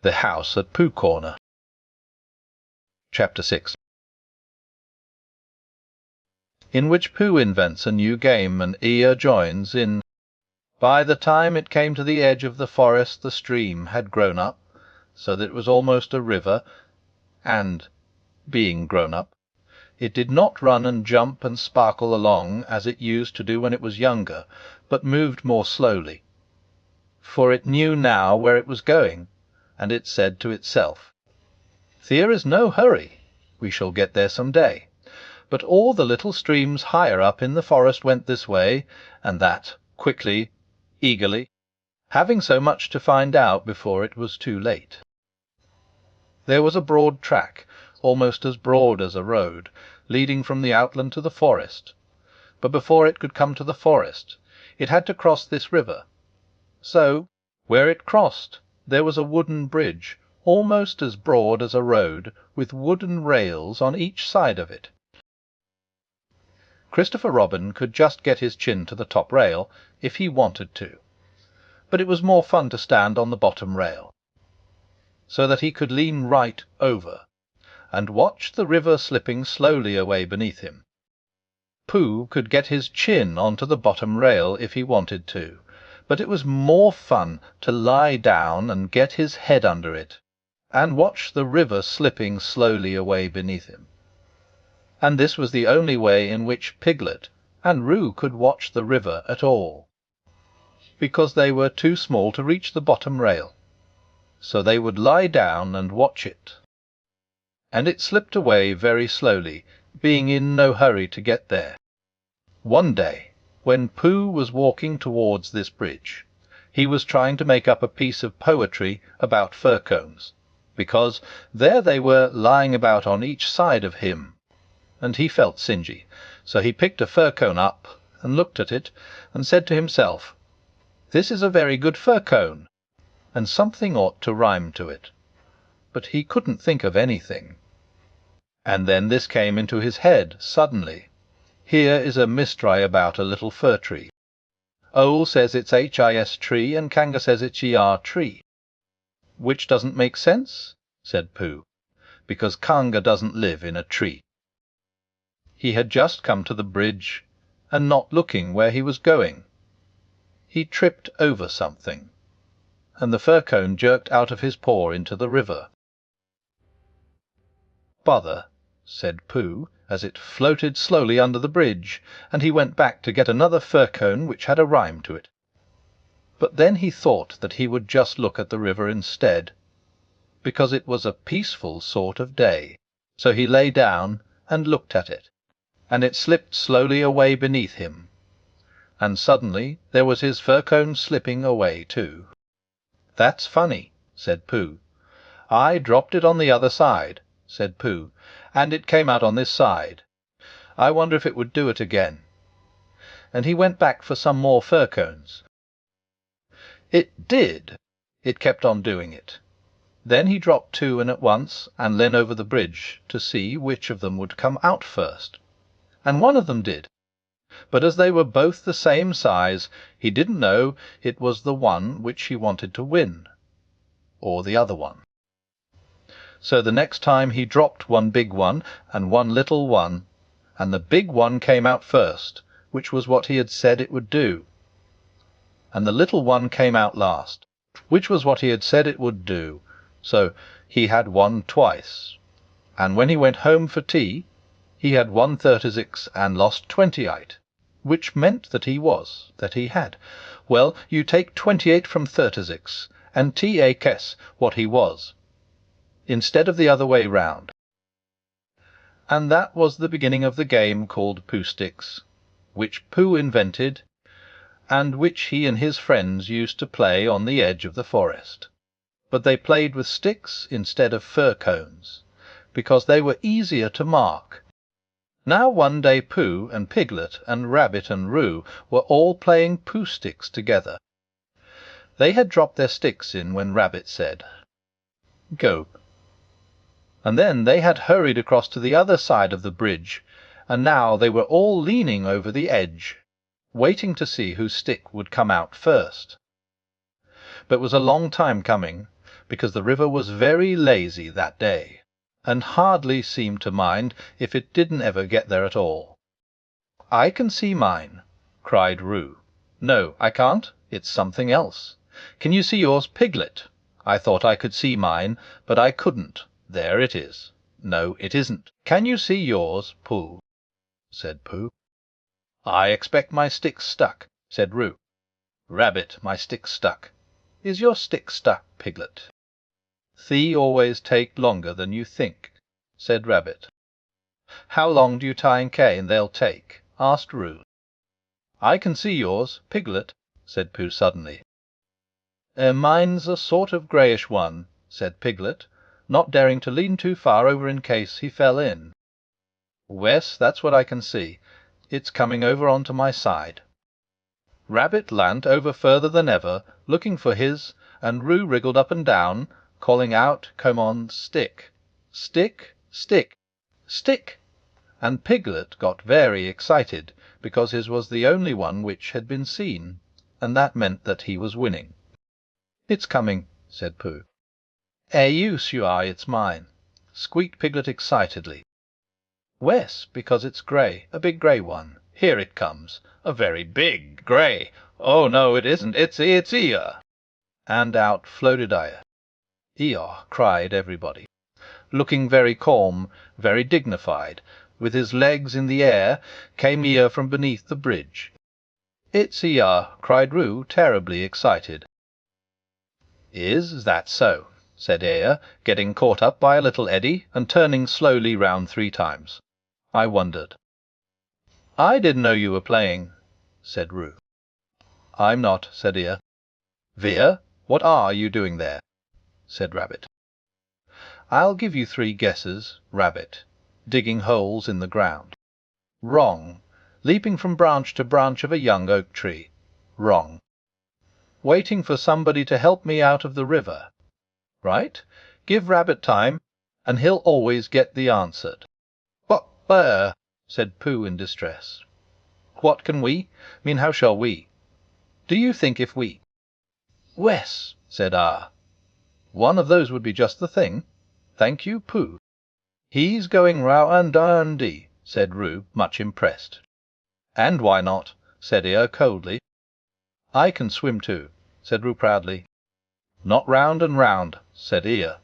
The House at Pooh Corner. Chapter 6. In which Pooh invents a new game and Eeyore joins in. By the time it came to the edge of the forest, the stream had grown up, so that it was almost a river, and, being grown up, it did not run and jump and sparkle along as it used to do when it was younger, but moved more slowly. For it knew now where it was going, and it said to itself, "There is no hurry, we shall get there some day." But all the little streams higher up in the forest went this way and that, quickly, eagerly, having so much to find out before it was too late. There was a broad track, almost as broad as a road, leading from the outland to the forest. But before it could come to the forest, it had to cross this river. So, where it crossed, there was a wooden bridge, almost as broad as a road, with wooden rails on each side of it. Christopher Robin could just get his chin to the top rail, if he wanted to, but it was more fun to stand on the bottom rail, so that he could lean right over, and watch the river slipping slowly away beneath him. Pooh could get his chin onto the bottom rail if he wanted to, but it was more fun to lie down and get his head under it, and watch the river slipping slowly away beneath him. And this was the only way in which Piglet and Roo could watch the river at all, because they were too small to reach the bottom rail. So they would lie down and watch it. And it slipped away very slowly, being in no hurry to get there. One day, when Pooh was walking towards this bridge, he was trying to make up a piece of poetry about fir cones, because there they were lying about on each side of him, and he felt singy. So he picked a fir cone up and looked at it, and said to himself, "This is a very good fir cone, and something ought to rhyme to it." But he couldn't think of anything. And then this came into his head suddenly. Here is a mistry about a little fir tree. Ole says it's HIS tree, and Kanga says it's ER tree. Which doesn't make sense, said Pooh, because Kanga doesn't live in a tree. He had just come to the bridge, and not looking where he was going, he tripped over something, and the fir cone jerked out of his paw into the river. "Bother," said Pooh, as it floated slowly under the bridge, and he went back to get another fir cone which had a rhyme to it. But then he thought that he would just look at the river instead, because it was a peaceful sort of day. So he lay down and looked at it, and it slipped slowly away beneath him, and suddenly there was his fir cone slipping away too. "That's funny," said Pooh. "I dropped it on the other side," said Pooh, "and it came out on this side. I wonder if it would do it again." And he went back for some more fir cones. It did. It kept on doing it. Then he dropped two in at once, and leaned over the bridge to see which of them would come out first. And one of them did. But as they were both the same size, he didn't know it was the one which he wanted to win, or the other one. So the next time he dropped one big one and one little one, and the big one came out first, which was what he had said it would do. And the little one came out last, which was what he had said it would do. So he had won twice. And when he went home for tea, he had won 36 and lost 28, which meant that he had. Well, you take 28 from 36, and TAKS what he was, instead of the other way round. And that was the beginning of the game called Pooh Sticks, which Pooh invented, and which he and his friends used to play on the edge of the forest. But they played with sticks instead of fir cones, because they were easier to mark. Now one day Pooh and Piglet and Rabbit and Roo were all playing Pooh Sticks together. They had dropped their sticks in when Rabbit said, "Go." And then they had hurried across to the other side of the bridge, and now they were all leaning over the edge, waiting to see whose stick would come out first. But it was a long time coming, because the river was very lazy that day, and hardly seemed to mind if it didn't ever get there at all. "I can see mine," cried Roo. "No, I can't. It's something else. Can you see yours, Piglet? I thought I could see mine, but I couldn't. There it is. No, it isn't. Can you see yours, Pooh?" said Pooh. "I expect my stick's stuck," said Roo. "Rabbit, my stick's stuck. Is your stick stuck, Piglet?" "Thee always take longer than you think," said Rabbit. "How long do you tie and cane they'll take?" asked Roo. "I can see yours, Piglet," said Pooh suddenly. Mine's a sort of greyish one," said Piglet, not daring to lean too far over in case he fell in. "Wes, that's what I can see. It's coming over onto my side." Rabbit leant over further than ever, looking for his, and Roo wriggled up and down, calling out, "Come on, stick! Stick! Stick! Stick!" And Piglet got very excited, because his was the only one which had been seen, and that meant that he was winning. "It's coming," said Pooh. "Use you are, it's mine," squeaked Piglet excitedly. "Wes, because it's grey, a big grey one. Here it comes, a very big grey. Oh no, it isn't. It's Eeyore." And out floated Eeyore. "Eeyore!" cried everybody. Looking very calm, very dignified, with his legs in the air, came Eeyore from beneath the bridge. "It's Eeyore!" cried Roo, terribly excited. "Is that so?" said Eeyore, getting caught up by a little eddy, and turning slowly round 3 times. I wondered. "I didn't know you were playing," said Roo. "I'm not," said Eeyore. "Veer, what are you doing there?" said Rabbit. "I'll give you 3 guesses. Rabbit, digging holes in the ground. Wrong. Leaping from branch to branch of a young oak tree. Wrong. Waiting for somebody to help me out of the river. Right. Give Rabbit time, and he'll always get the answer." "But where?" said Pooh in distress. "What can we? Mean how shall we? Do you think if we—" "Wes," said Ah. "One of those would be just the thing. Thank you, Pooh." "He's going round-andy," said Roo, much impressed. "And why not?" said Eeyore coldly. "I can swim too," said Roo proudly. "Not round and round," said Eeyore.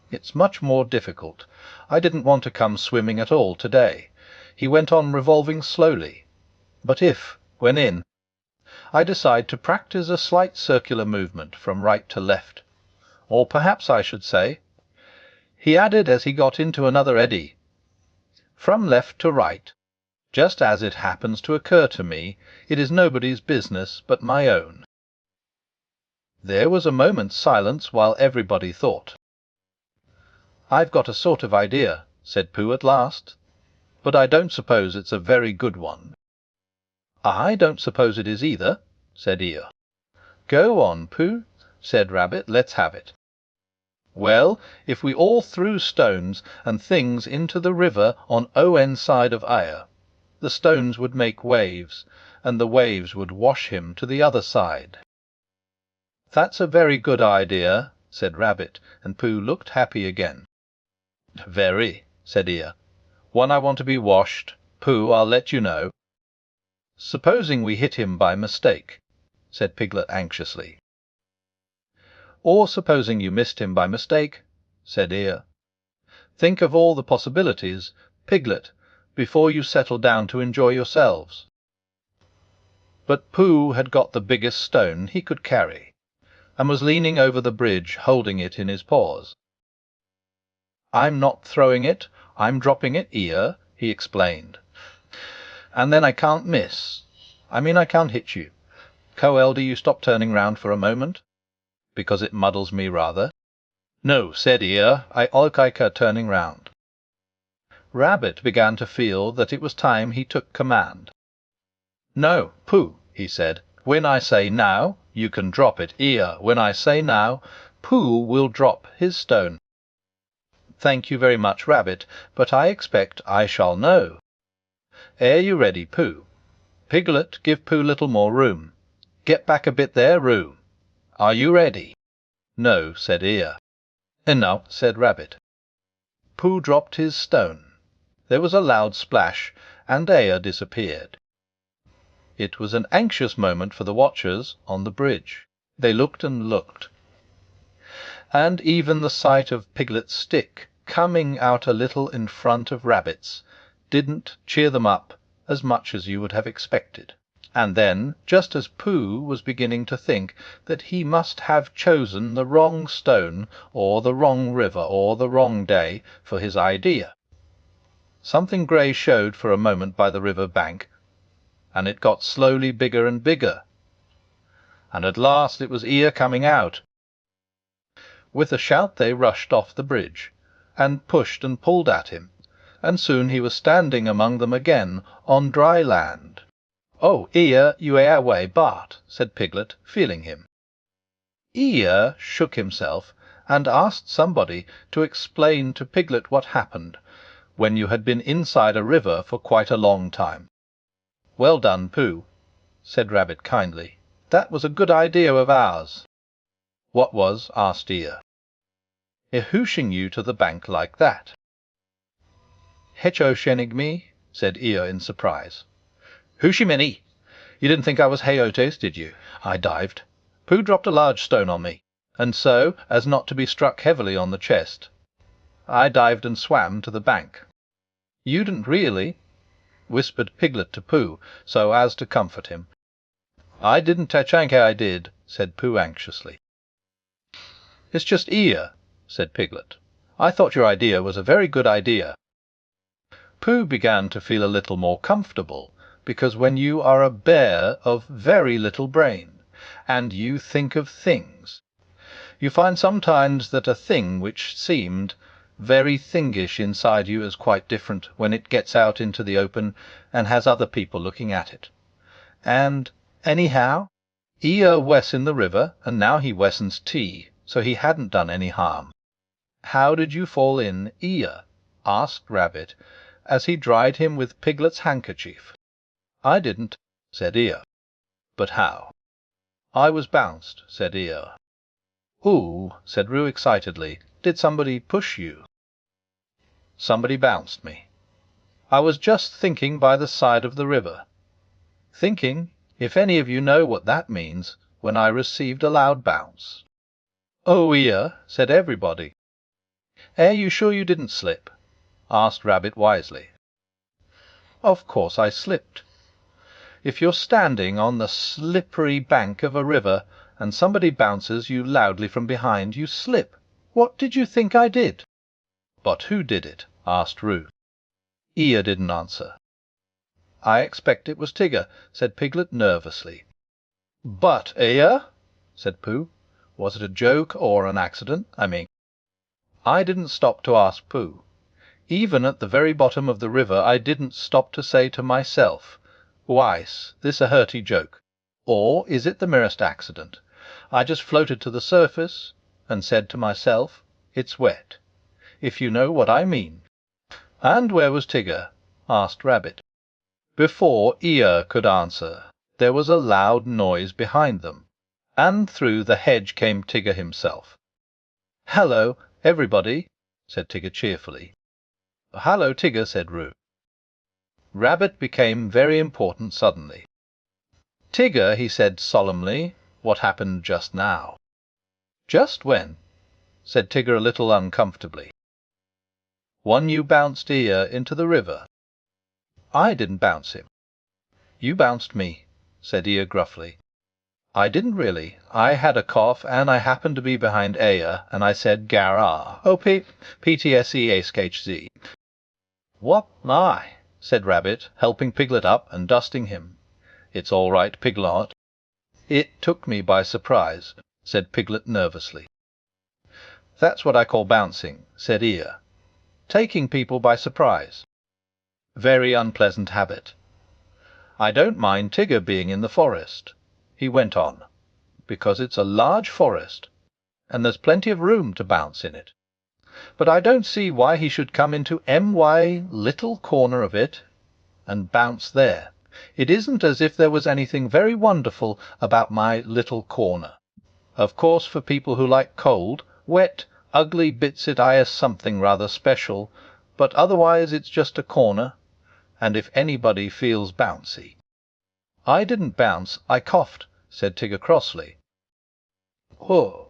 "It's much more difficult. I didn't want to come swimming at all today." He went on revolving slowly. "But if, when in, I decide to practise a slight circular movement from right to left, or perhaps I should say," he added as he got into another eddy, "from left to right, just as it happens to occur to me, it is nobody's business but my own." There was a moment's silence while everybody thought. "I've got a sort of idea," said Pooh at last, "but I don't suppose it's a very good one." "I don't suppose it is either," said Eeyore. "Go on, Pooh," said Rabbit. "Let's have it." "Well, if we all threw stones and things into the river on O.N. side of Eeyore, the stones would make waves, and the waves would wash him to the other side." "That's a very good idea," said Rabbit, and Pooh looked happy again. "Very," said Eeyore. "One I want to be washed. Pooh, I'll let you know." "Supposing we hit him by mistake," said Piglet anxiously. "Or supposing you missed him by mistake," said Eeyore. "Think of all the possibilities, Piglet, before you settle down to enjoy yourselves." But Pooh had got the biggest stone he could carry, and was leaning over the bridge holding it in his paws. "I'm not throwing it, I'm dropping it, Eeyore," he explained. "And then I can't miss. I mean I can't hit you. Coel, do you stop turning round for a moment, because it muddles me rather." "No," said Eeyore, "I like turning round." Rabbit began to feel that it was time he took command. "No, Pooh," he said. "When I say now, you can drop it. Eeyore, when I say now, Pooh will drop his stone." "Thank you very much, Rabbit, but I expect I shall know. Are you ready, Pooh? Piglet, give Pooh little more room. Get back a bit there, Roo. Are you ready?" "No," said Eeyore. "No," said Rabbit. Pooh dropped his stone. There was a loud splash, and Eeyore disappeared. It was an anxious moment for the watchers on the bridge. They looked and looked, and even the sight of Piglet's stick coming out a little in front of Rabbit's didn't cheer them up as much as you would have expected. And then, just as Pooh was beginning to think that he must have chosen the wrong stone, or the wrong river, or the wrong day for his idea, something grey showed for a moment by the river bank, and it got slowly bigger and bigger, and at last it was Eeyore coming out. With a shout they rushed off the bridge, and pushed and pulled at him, and soon he was standing among them again on dry land. "Oh, Eeyore, you are away, Bart," said Piglet, feeling him. Eeyore shook himself, and asked somebody to explain to Piglet what happened when you had been inside a river for quite a long time. "Well done, Pooh," said Rabbit kindly. "That was a good idea of ours." "What was?" asked Eeyore. "Hooshing you to the bank like that." "Hecho me," said Eeyore in surprise. "Hooshimini! You didn't think I was Heotes, did you? I dived. Pooh dropped a large stone on me, and so, as not to be struck heavily on the chest, I dived and swam to the bank." "You didn't really," whispered Piglet to Pooh, so as to comfort him. "I didn't techank I did," said Pooh anxiously. "It's just Eeyore," said Piglet. "I thought your idea was a very good idea." Pooh began to feel a little more comfortable, because when you are a bear of very little brain, and you think of things, you find sometimes that a thing which seemed very thingish inside you is quite different when it gets out into the open and has other people looking at it. And anyhow, Eeyore wes in the river, and now he wessens tea, so he hadn't done any harm. "How did you fall in, Eeyore?" asked Rabbit, as he dried him with Piglet's handkerchief. "I didn't," said Eeyore. "But how?" "I was bounced," said Eeyore. "Ooh," said Roo excitedly. "Did somebody push you?" "Somebody bounced me. I was just thinking by the side of the river. Thinking, if any of you know what that means, when I received a loud bounce." "Oh, Eeyore," said everybody. You sure you didn't slip?" asked Rabbit wisely. "Of course I slipped. If you're standing on the slippery bank of a river, and somebody bounces you loudly from behind, you slip. What did you think I did?" "But who did it?" asked Roo. Eeyore didn't answer. "I expect it was Tigger," said Piglet nervously. "But, Eeyore," said Pooh, "was it a joke or an accident, I mean?" I didn't stop to ask Pooh. Even at the very bottom of the river I didn't stop to say to myself, "Why's this a hurty joke? Or is it the merest accident?" I just floated to the surface and said to myself, "It's wet," if you know what I mean." "And where was Tigger?" asked Rabbit. Before Eeyore could answer, there was a loud noise behind them, and through the hedge came Tigger himself. "Hallo, everybody," said Tigger cheerfully. "Hallo, Tigger," said Roo. Rabbit became very important suddenly. "Tigger," he said solemnly, "what happened just now?" "Just when?" said Tigger a little uncomfortably. "When you bounced Eeyore into the river." "I didn't bounce him." "You bounced me," said Eeyore gruffly. "I didn't really. I had a cough, and I happened to be behind Eeyore, and I said Gar-ah, O-P-T-S-E-H-Z." "What my?" said Rabbit, helping Piglet up and dusting him. "It's all right, Piglet." "It took me by surprise," said Piglet nervously. "That's what I call bouncing," said Eeyore. "Taking people by surprise. Very unpleasant habit. I don't mind Tigger being in the forest," he went on, "because it's a large forest, and there's plenty of room to bounce in it. But I don't see why he should come into my little corner of it and bounce there. It isn't as if there was anything very wonderful about my little corner. Of course, for people who like cold, wet, Ugly bits it I as something rather special, but otherwise it's just a corner, and if anybody feels bouncy—" "I didn't bounce, I coughed," said Tigger crossly. "Oh,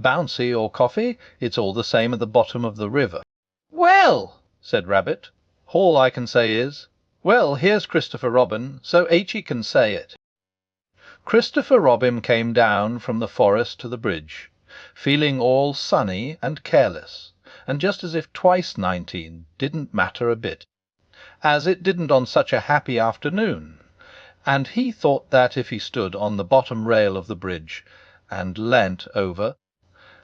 bouncy or coffee, it's all the same at the bottom of the river." "Well," said Rabbit, "all I can say is, well, here's Christopher Robin, so H can say it." Christopher Robin came down from the forest to the bridge, feeling all sunny and careless, and just as if twice 19 didn't matter a bit, as it didn't on such a happy afternoon, and he thought that if he stood on the bottom rail of the bridge and leant over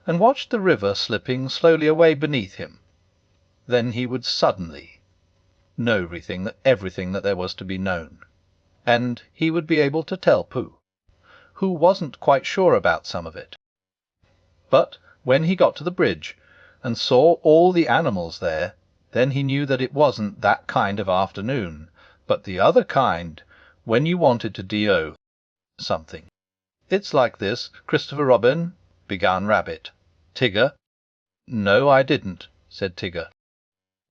and watched the river slipping slowly away beneath him, then he would suddenly know everything that there was to be known, and he would be able to tell Pooh, who wasn't quite sure about some of it. But when he got to the bridge and saw all the animals there, then he knew that it wasn't that kind of afternoon, but the other kind, when you wanted to do something. "It's like this, Christopher Robin," began Rabbit. "Tigger—" "No, I didn't," said Tigger.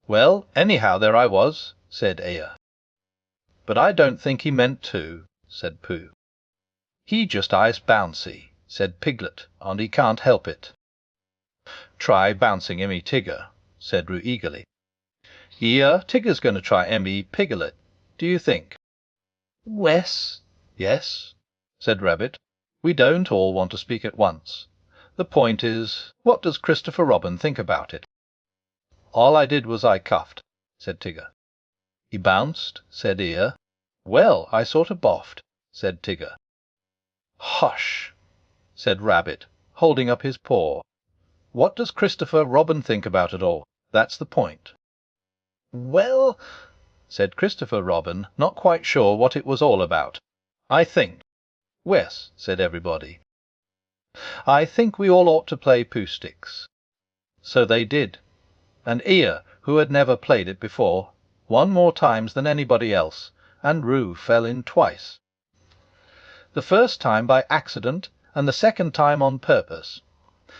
"Well, anyhow, there I was," said Eeyore. "But I don't think he meant to," said Pooh. "He just eyes bouncy," said Piglet, "and he can't help it." "Try bouncing Emmy Tigger," said Roo eagerly. "Eeyore, Tigger's going to try Emmy Piglet. Do you think?" "Wes." "Yes," said Rabbit. "We don't all want to speak at once. The point is, what does Christopher Robin think about it?" "All I did was I cuffed," said Tigger. "He bounced," said Eeyore. "Well, I sort of boffed," said Tigger. "Hush!" said Rabbit, holding up his paw. "What does Christopher Robin think about it all? That's the point." "Well," said Christopher Robin, not quite sure what it was all about, "I think—" "Wes," said everybody. "I think we all ought to play Pooh Sticks." So they did, and Eeyore, who had never played it before, won more times than anybody else, and Roo fell in twice. The first time by accident, and the second time on purpose,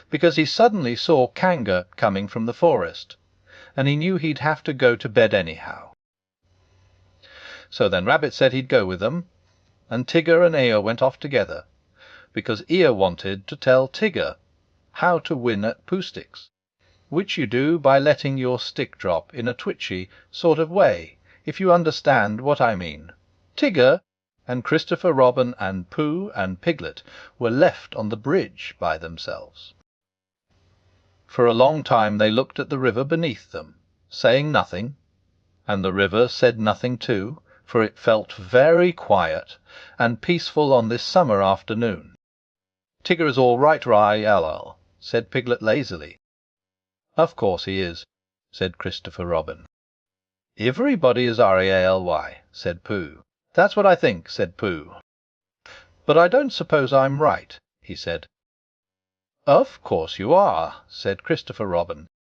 because he suddenly saw Kanga coming from the forest, and he knew he'd have to go to bed anyhow. So then Rabbit said he'd go with them, and Tigger and Eeyore went off together, because Eeyore wanted to tell Tigger how to win at Pooh Sticks, which you do by letting your stick drop in a twitchy sort of way, if you understand what I mean. Tigger and Christopher Robin and Pooh and Piglet were left on the bridge by themselves. For a long time they looked at the river beneath them, saying nothing, and the river said nothing too, for it felt very quiet and peaceful on this summer afternoon. "Tigger is all right, Ry-L-L," said Piglet lazily. "Of course he is," said Christopher Robin. "Everybody is R-E-A-L-Y," said Pooh. "That's what I think," said Pooh. "But I don't suppose I'm right," he said. "Of course you are," said Christopher Robin.